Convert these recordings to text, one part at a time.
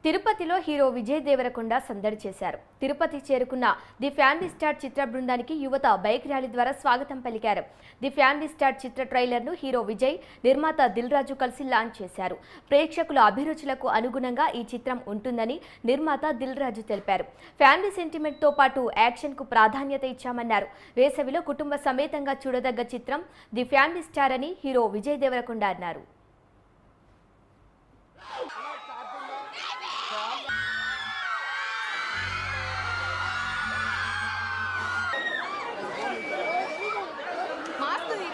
తిరుపతిలో హీరో విజయ్ దేవరకొండ సందడి చేశారు. తిరుపతి చేరుకున్న ది ఫ్యామిలీ స్టార్ చిత్ర బృందానికి యువత బైక్ ర్యాలీ ద్వారా స్వాగతం పలికారు. The family star Chitra trailer ను హీరో విజయ్, నిర్మాత దిల్ రాజు కలిసి లాంచ్ చేశారు. ప్రేక్షకుల అభిరుచులకు అనుగుణంగా ఈ చిత్రం ఉంటుందని నిర్మాత దిల్ రాజు తెలిపారు. ఫ్యామిలీ సెంటిమెంట్ తో పాటు యాక్షన్ కు ప్రాధాన్యత ఇచ్చామన్నారు. వేసవిలో కుటుంబ సమేతంగా చూడదగ్గ చిత్రం ది ఫ్యామిలీ స్టార్ అని హీరో విజయ్ దేవరకొండ అన్నారు.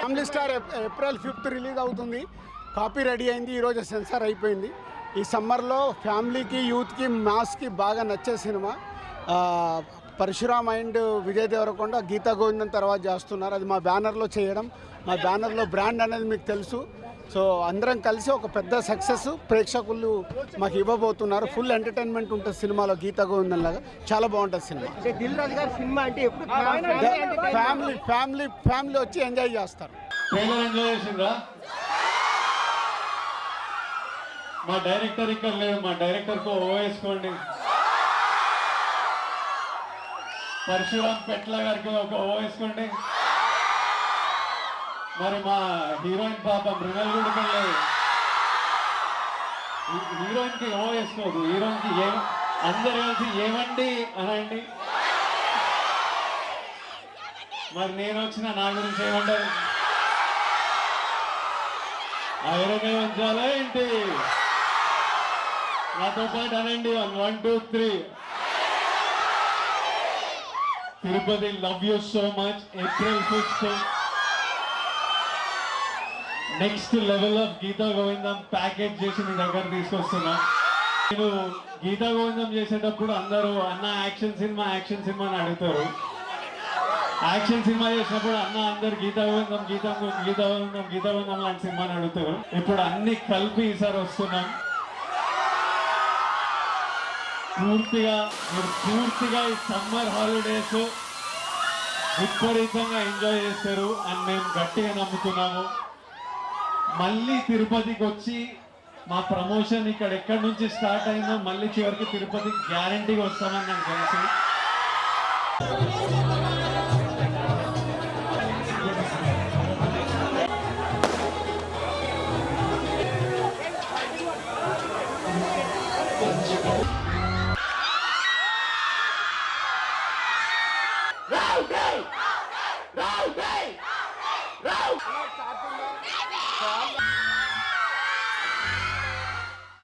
Family star April 5th release అవుతుంది. కాపీ రెడీ అయింది, ఈరోజు సెన్సార్ అయిపోయింది. ఈ సమ్మర్లో ఫ్యామిలీకి, యూత్కి, మాస్కి బాగా నచ్చే సినిమా. పరశురామ్ అండ్ విజయ్ దేవరకొండ గీతా గోవిందం తర్వాత చేస్తున్నారు. అది మా బ్యానర్లో చేయడం, మా బ్యానర్లో బ్రాండ్ అనేది మీకు తెలుసు. సో అందరం కలిసి ఒక పెద్ద సక్సెస్ ప్రేక్షకులు మాకు ఇవ్వబోతున్నారు. ఫుల్ ఎంటర్టైన్మెంట్ ఉంటుంది సినిమాలో, గీతా గోవిందం లాగా చాలా బాగుంటుంది సినిమా. ఫ్యామిలీ వచ్చి ఎంజాయ్ చేస్తారు. మా డైరెక్టర్ ఇక్కడ లేదు, మా డైరెక్టర్ కు ఓ వేసుకోండి. పరశురామ్ పెట్ల గారికి ఒక ఓ వేసుకోండి. మరి మా హీరోయిన్ పాప మృణల్ కూడా లేదు, హీరోయిన్ కి ఓ వేసుకోదు. హీరోయిన్ కి అందరు కలిసి ఏమండి అనండి. మరి నేను వచ్చిన నా గురించి ఏమంటారు? ఐరనే ఉంచాలా ఏంటి? నాతో పాటు అనండి. 1 2 3. Tirupati love you so much. April 5th next level of Geetha Govindam package చేసి మీ దగ్గర తీసుకొస్తున్నా. నేను గీతా గోవిందం చేసేటప్పుడు అందరూ అన్న యాక్షన్ సినిమా అని అడుగుతారు. యాక్షన్ సినిమా చేసినప్పుడు అందరు గీతా గోవిందం లాంటి సినిమాని అడుగుతారు. ఇప్పుడు అన్ని కలిపి ఈసారి వస్తున్నాం. పూర్తిగా ఈ సమ్మర్ హాలిడేస్ విపరీతంగా ఎంజాయ్ చేస్తారు అని మేము గట్టిగా నమ్ముతున్నాము. మళ్ళీ తిరుపతికి వచ్చి మా ప్రమోషన్ ఇక్కడ ఎక్కడి నుంచి స్టార్ట్ అయిందో మళ్ళీ చివరికి తిరుపతికి గ్యారంటీగా వస్తామని నాకు తెలుసు.